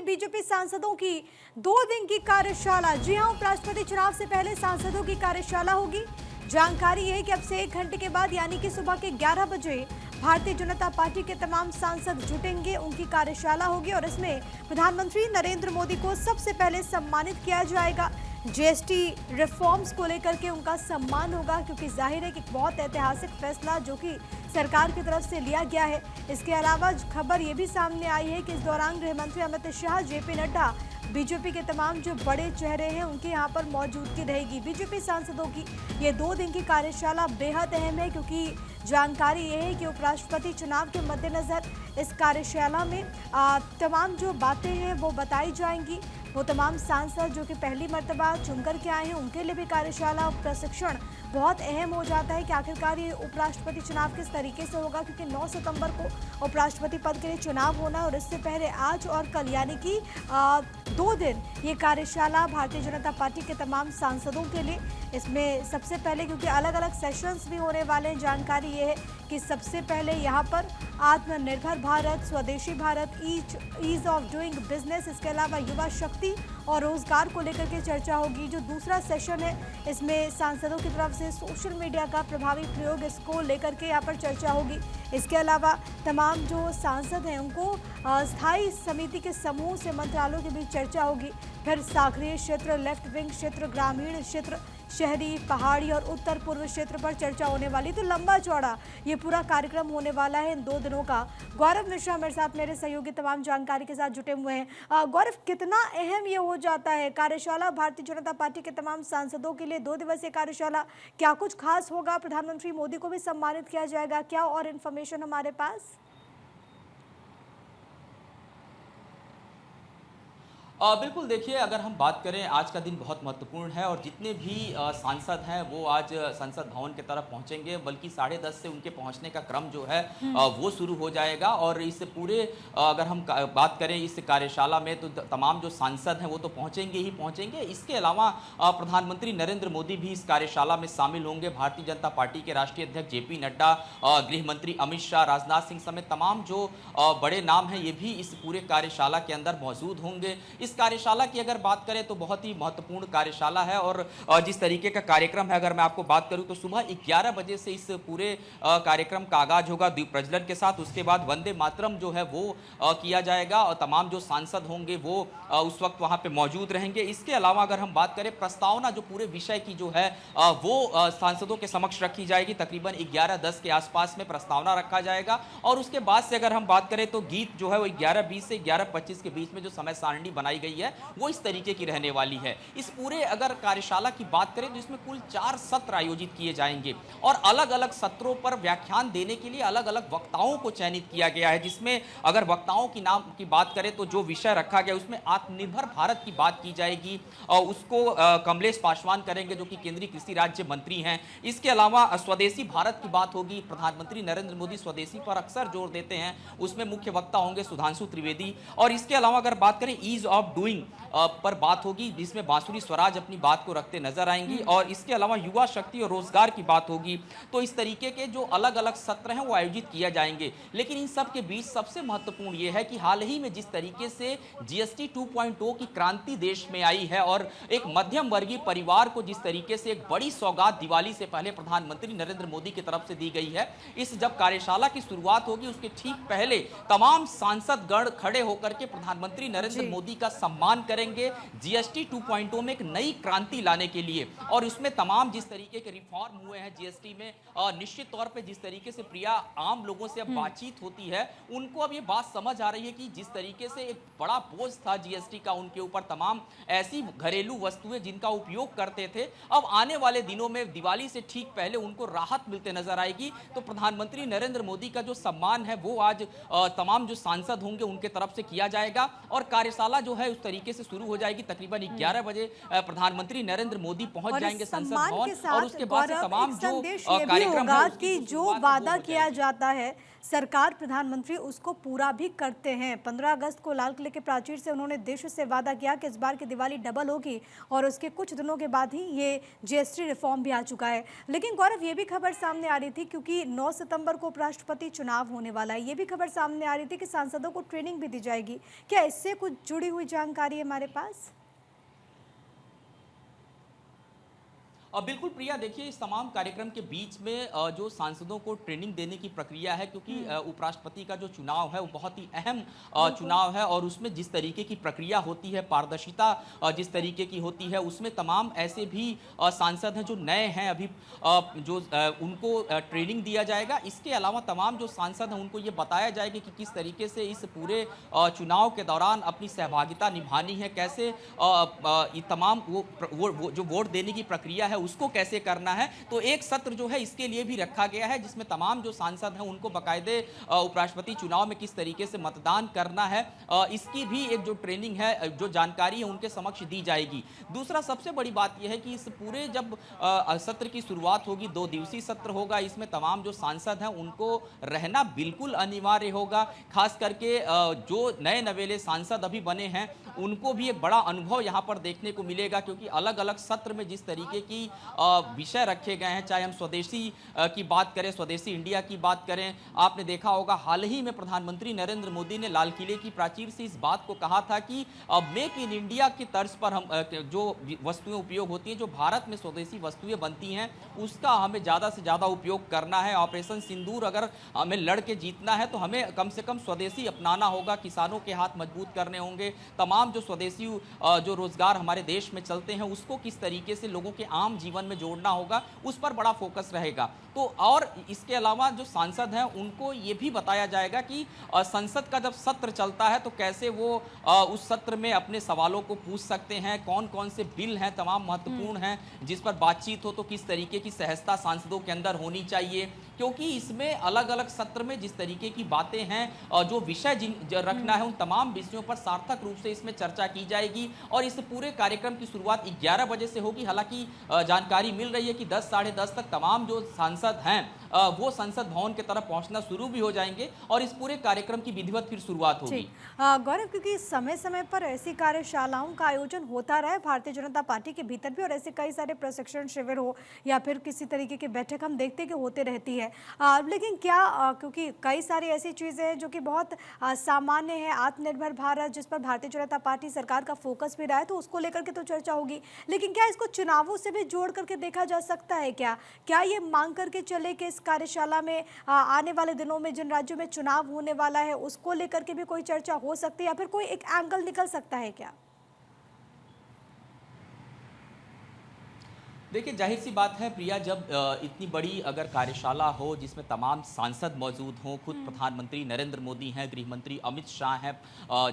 BJP सांसदों की 2 दिन की कार्यशाला। जी हां, उपराष्ट्रपति चुनाव से पहले सांसदों की कार्यशाला होगी। जानकारी है कि अब से 1 घंटे के बाद यानी कि सुबह के 11 बजे भारतीय जनता पार्टी के तमाम सांसद जुटेंगे, उनकी कार्यशाला होगी और इसमें प्रधानमंत्री नरेंद्र मोदी को सबसे पहले सम्मानित किया जाएगा। जीएसटी रिफॉर्म्स को लेकर के उनका सम्मान होगा, क्योंकि जाहिर है कि बहुत ऐतिहासिक फैसला जो कि सरकार की तरफ से लिया गया है। इसके अलावा खबर ये भी सामने आई है कि इस दौरान गृहमंत्री अमित शाह, जेपी नड्डा, बीजेपी के तमाम जो बड़े चेहरे हैं उनके यहाँ पर मौजूदगी रहेगी। बीजेपी सांसदों की ये 2 दिन की कार्यशाला बेहद अहम है, क्योंकि जानकारी ये है कि उपराष्ट्रपति चुनाव के मद्देनजर इस कार्यशाला में तमाम जो बातें हैं वो बताई जाएंगी। वो तमाम सांसद जो कि पहली मर्तबा चुनकर के आए हैं उनके लिए भी कार्यशाला प्रशिक्षण बहुत अहम हो जाता है कि आखिरकार ये उपराष्ट्रपति चुनाव किस तरीके से होगा, क्योंकि 9 सितंबर को उपराष्ट्रपति पद के लिए चुनाव होना है और इससे पहले आज और कल यानी कि 2 दिन ये कार्यशाला भारतीय जनता पार्टी के तमाम सांसदों के लिए। इसमें सबसे पहले क्योंकि अलग अलग सेशंस भी होने वाले हैं, जानकारी ये है कि सबसे पहले यहाँ पर Atmanirbhar Bharat, Swadeshi Bharat, ease of doing business, इसके अलावा युवा शक्ति और रोजगार को लेकर के चर्चा होगी। जो दूसरा सेशन है इसमें सांसदों की तरफ से सोशल मीडिया का प्रभावी प्रयोग, इसको लेकर के यहाँ पर चर्चा होगी। इसके अलावा तमाम जो सांसद हैं उनको स्थायी समिति के समूह से मंत्रालयों के बीच चर्चा होगी। फिर सागरीय क्षेत्र, लेफ्ट विंग क्षेत्र, ग्रामीण क्षेत्र, शहरी, पहाड़ी और उत्तर पूर्व क्षेत्र पर चर्चा होने वाली। तो लंबा चौड़ा ये पूरा कार्यक्रम होने वाला है इन 2 दिनों का। गौरव मिश्रा मेरे साथ, मेरे सहयोगी तमाम जानकारी के साथ जुटे हुए हैं। गौरव, कितना अहम ये हो जाता है कार्यशाला भारतीय जनता पार्टी के तमाम सांसदों के लिए? 2 दिवसीय कार्यशाला, क्या कुछ खास होगा? प्रधानमंत्री मोदी को भी सम्मानित किया जाएगा क्या? और इन्फॉर्मेशन हमारे पास? बिल्कुल, देखिए, अगर हम बात करें, आज का दिन बहुत महत्वपूर्ण है और जितने भी सांसद हैं वो आज संसद भवन की तरफ पहुंचेंगे, बल्कि 10:30 से उनके पहुंचने का क्रम जो है वो शुरू हो जाएगा। और इस पूरे अगर हम बात करें इस कार्यशाला में, तो तमाम जो सांसद हैं वो तो पहुंचेंगे ही पहुंचेंगे। इसके अलावा प्रधानमंत्री नरेंद्र मोदी भी इस कार्यशाला में शामिल होंगे। भारतीय जनता पार्टी के राष्ट्रीय अध्यक्ष जेपी नड्डा, गृह मंत्री अमित शाह, राजनाथ सिंह समेत तमाम जो बड़े नाम हैं ये भी इस पूरे कार्यशाला के अंदर मौजूद होंगे। इस कार्यशाला की अगर बात करें तो बहुत ही महत्वपूर्ण कार्यशाला है और जिस तरीके का कार्यक्रम है, अगर मैं आपको बात करूं तो सुबह 11 बजे से इस पूरे कार्यक्रम का आगाज होगा दीप प्रज्वलन के साथ। उसके बाद वंदे मातरम जो है वो किया जाएगा और तमाम जो सांसद होंगे वो उस वक्त वहां पे मौजूद रहेंगे। इसके अलावा अगर हम बात करें, प्रस्तावना जो पूरे विषय की जो है वो सांसदों के समक्ष रखी जाएगी। तकरीबन 11:10 के आसपास में प्रस्तावना रखा जाएगा और उसके बाद से अगर हम बात करें तो गीत जो है वो 11:20 से 11:25 के बीच में जो समय सारणी बनाई गई है वो इस तरीके की रहने वाली है। इस पूरे अगर कार्यशाला की बात करें तो इसमें कुल 4 सत्र आयोजित किए जाएंगे और अलग अलग सत्रों पर व्याख्यान देने के लिए अलग अलग वक्ताओं को चयनित किया गया है। जिसमें अगर वक्ताओं की नाम की बात करें तो जो विषय रखा गया उसमें आत्मनिर्भर भारत की बात की जाएगी और उसको कमलेश पासवान करेंगे जो कि केंद्रीय कृषि राज्य मंत्री हैं। इसके अलावा स्वदेशी भारत की बात होगी। प्रधानमंत्री नरेंद्र मोदी स्वदेशी पर अक्सर जोर देते हैं, उसमें मुख्य वक्ता होंगे सुधांशु त्रिवेदी। और इसके अलावा अगर बात करें ईज ऑफ डूइंग पर बात होगी, जिसमें बांसुरी स्वराज अपनी बात को रखते नजर आएंगी। और इसके अलावा युवा शक्ति और रोजगार की बात होगी। तो इस तरीके के जो अलग अलग सत्र हैं वो आयोजित किया जाएंगे। लेकिन इन सब के बीच सबसे महत्वपूर्ण ये है कि हाल ही में जिस तरीके से जीएसटी 2.0 की क्रांति देश में आई है और एक मध्यम वर्गीय परिवार को जिस तरीके से एक बड़ी सौगात दिवाली से पहले प्रधानमंत्री नरेंद्र मोदी की तरफ से दी गई है, इस जब कार्यशाला की शुरुआत होगी उसके ठीक पहले तमाम सांसद गण खड़े होकर के प्रधानमंत्री नरेंद्र मोदी का सम्मान करेंगे जीएसटी 2.0 में एक नई क्रांति लाने के लिए। और उसमें तमाम जिस तरीके के रिफॉर्म हुए हैं जीएसटी में, निश्चित तौर पे जिस तरीके से प्रिया आम लोगों से अब बातचीत होती है, उनको अब ये बात समझ आ रही है कि जिस तरीके से एक बड़ा बोझ था जीएसटी का उनके ऊपर, तमाम ऐसी घरेलू वस्तुएं जिनका उपयोग करते थे, अब आने वाले दिनों में दिवाली से ठीक पहले उनको राहत मिलते नजर आएगी। तो प्रधानमंत्री नरेंद्र मोदी का जो सम्मान है वो आज तमाम जो सांसद होंगे उनके तरफ से किया जाएगा। और कार्यशाला जो है उस तरीके से शुरू हो जाएगी। तकरीबन 11 बजे प्रधानमंत्री नरेंद्र मोदी पहुंच जाएंगे संसद भवन और उसके बाद से तमाम जो कार्यक्रम है कि जो वादा किया जाता है सरकार प्रधानमंत्री उसको पूरा भी करते हैं। 15 अगस्त को लाल किले के प्राचीर से उन्होंने देश से वादा किया कि इस बार की दिवाली डबल होगी और उसके कुछ दिनों के बाद ही ये जीएसटी रिफॉर्म भी आ चुका है। लेकिन गौरव, ये भी खबर सामने आ रही थी क्योंकि 9 सितंबर को उपराष्ट्रपति चुनाव होने वाला है, ये भी खबर सामने आ रही थी कि सांसदों को ट्रेनिंग भी दी जाएगी। क्या इससे कुछ जुड़ी हुई जानकारी है हमारे पास? बिल्कुल प्रिया, देखिए इस तमाम कार्यक्रम के बीच में जो सांसदों को ट्रेनिंग देने की प्रक्रिया है, क्योंकि उपराष्ट्रपति का जो चुनाव है वो बहुत ही अहम चुनाव है और उसमें जिस तरीके की प्रक्रिया होती है, पारदर्शिता जिस तरीके की होती है, उसमें तमाम ऐसे भी सांसद हैं जो नए हैं अभी जो उनको ट्रेनिंग दिया जाएगा। इसके अलावा तमाम जो सांसद हैं उनको ये बताया जाएगा कि किस तरीके से इस पूरे चुनाव के दौरान अपनी सहभागिता निभानी है, कैसे ये तमाम वो जो वोट देने की प्रक्रिया है उसको कैसे करना है। तो एक सत्र जो है इसके लिए भी रखा गया है जिसमें तमाम जो सांसद हैं उनको बाकायदे उपराष्ट्रपति चुनाव में किस तरीके से मतदान करना है इसकी भी एक जो ट्रेनिंग है, जो जानकारी है उनके समक्ष दी जाएगी। दूसरा सबसे बड़ी बात यह है कि इस पूरे जब सत्र की शुरुआत होगी, 2 दिवसीय सत्र होगा, इसमें तमाम जो सांसद हैं उनको रहना बिल्कुल अनिवार्य होगा। खास करके जो नए नवेले सांसद अभी बने हैं उनको भी एक बड़ा अनुभव यहाँ पर देखने को मिलेगा, क्योंकि अलग अलग सत्र में जिस तरीके की विषय रखे गए हैं, चाहे हम स्वदेशी की बात करें, स्वदेशी इंडिया की बात करें। आपने देखा होगा हाल ही में प्रधानमंत्री नरेंद्र मोदी ने लाल किले की प्राचीर से इस बात को कहा था कि मेक इन इंडिया की तर्ज पर हम जो वस्तुएं उपयोग होती हैं, जो भारत में स्वदेशी वस्तुएं बनती हैं, उसका हमें ज़्यादा से ज़्यादा उपयोग करना है। ऑपरेशन सिंदूर अगर हमें लड़ के जीतना है तो हमें कम से कम स्वदेशी अपनाना होगा, किसानों के हाथ मजबूत करने होंगे, तमाम जो स्वदेशी जो रोजगार हमारे देश में चलते हैं उसको किस तरीके से लोगों के आम जीवन में जोड़ना होगा, उस पर बड़ा फोकस रहेगा। तो और इसके अलावा जो सांसद हैं उनको ये भी बताया जाएगा कि संसद का जब सत्र चलता है तो कैसे वो उस सत्र में अपने सवालों को पूछ सकते हैं, कौन कौन से बिल हैं तमाम महत्वपूर्ण हैं जिस पर बातचीत हो, तो किस तरीके की सहजता सांसदों के अंदर होनी चाहिए, क्योंकि इसमें अलग अलग सत्र में जिस तरीके की बातें हैं, जो विषय रखना है, उन तमाम विषयों पर सार्थक रूप से इसमें चर्चा की जाएगी। और इस पूरे कार्यक्रम की शुरुआत 11 बजे से होगी। हालांकि जानकारी मिल रही है कि 10 साढ़े 10 तक तमाम जो सांसद हैं वो संसद भवन की तरफ पहुंचना शुरू भी हो जाएंगे और इस पूरे कार्यक्रम की विधिवत फिर शुरुआत होगी। गौरव, क्योंकि समय समय पर ऐसी कार्यशालाओं का आयोजन होता रहा है भारतीय जनता पार्टी के भीतर भी, और ऐसे कई सारे प्रशिक्षण शिविर हो या फिर किसी तरीके की बैठक हम देखते कि होते रहती है। लेकिन क्या क्योंकि कई सारी ऐसी चीज़ें हैं जो कि बहुत सामान्य है, आत्मनिर्भर भारत जिस पर भारतीय जनता पार्टी सरकार का फोकस भी रहा है, तो उसको लेकर के तो चर्चा होगी, लेकिन क्या इसको चुनावों से भी जोड़ करके देखा जा सकता है? क्या ये मांग करके चले कि इस कार्यशाला में आने वाले दिनों में जिन राज्यों में चुनाव होने वाला है उसको लेकर के भी कोई चर्चा हो सकती है या फिर कोई एक एंगल निकल सकता है क्या? देखिए जाहिर सी बात है प्रिया, जब इतनी बड़ी अगर कार्यशाला हो जिसमें तमाम सांसद मौजूद हों, खुद प्रधानमंत्री नरेंद्र मोदी हैं, गृह मंत्री अमित शाह हैं,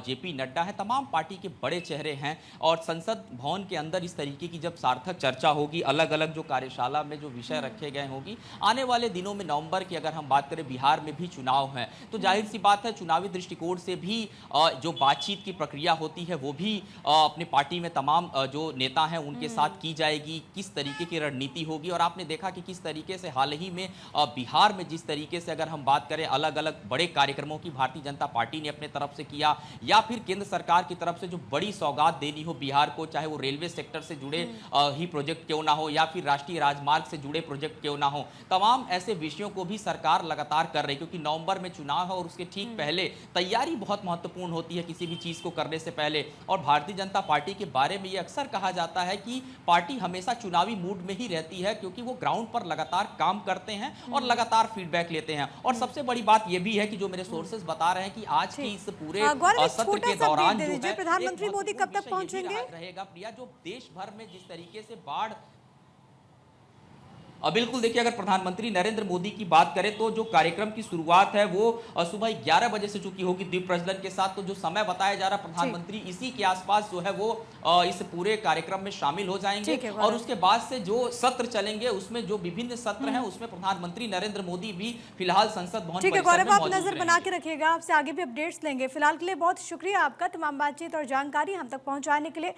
जेपी नड्डा हैं, तमाम पार्टी के बड़े चेहरे हैं, और संसद भवन के अंदर इस तरीके की जब सार्थक चर्चा होगी, अलग अलग जो कार्यशाला में जो विषय रखे गए होगी, आने वाले दिनों में नवंबर की अगर हम बात करें बिहार में भी चुनाव है, तो जाहिर सी बात है चुनावी दृष्टिकोण से भी जो बातचीत की प्रक्रिया होती है वो भी अपनी पार्टी में तमाम जो नेता हैं उनके साथ की जाएगी, किस तरीके की रणनीति होगी। और आपने देखा कि किस तरीके से हाल ही में बिहार में जिस तरीके से अगर हम बात करें अलग अलग बड़े कार्यक्रमों की भारतीय जनता पार्टी ने अपने तरफ से किया, या फिर केंद्र सरकार की तरफ से जो बड़ी सौगात देनी हो बिहार को, चाहे वो रेलवे सेक्टर से जुड़े ही प्रोजेक्ट क्यों ना हो या फिर राष्ट्रीय राजमार्ग से जुड़े प्रोजेक्ट क्यों ना हो, तमाम ऐसे विषयों को भी सरकार लगातार कर रही, क्योंकि नवंबर में चुनाव है और उसके ठीक पहले तैयारी बहुत महत्वपूर्ण होती है किसी भी चीज को करने से पहले। और भारतीय जनता पार्टी के बारे में यह अक्सर कहा जाता है कि पार्टी हमेशा चुनावी मूड में ही रहती है, क्योंकि वो ग्राउंड पर लगातार काम करते हैं और लगातार फीडबैक लेते हैं। और सबसे बड़ी बात यह भी है कि जो मेरे सोर्सेज बता रहे हैं कि आज की इस पूरे सत्र के दौरान जो है प्रधानमंत्री मोदी कब तक पहुंचेंगे रहेगा प्रिया, जो देश भर में जिस तरीके से बाढ़ बिल्कुल देखिए, अगर प्रधानमंत्री नरेंद्र मोदी की बात करें तो जो कार्यक्रम की शुरुआत है वो सुबह 11 बजे से चूंकि होगी दीप प्रज्वलन के साथ, तो जो समय बताया जा रहा है प्रधानमंत्री इसी के आसपास जो है वो इस पूरे कार्यक्रम में शामिल हो जाएंगे। ठीक है, और उसके बाद से जो सत्र चलेंगे उसमें जो विभिन्न सत्र हैं उसमें प्रधानमंत्री नरेंद्र मोदी भी फिलहाल संसद भवन ठीक है परिसर गौरव, में आप मौजूद नजर बना के रखिएगा, आपसे आगे भी अपडेट्स लेंगे। फिलहाल के लिए बहुत शुक्रिया आपका तमाम बातचीत और जानकारी हम तक पहुंचाने के लिए।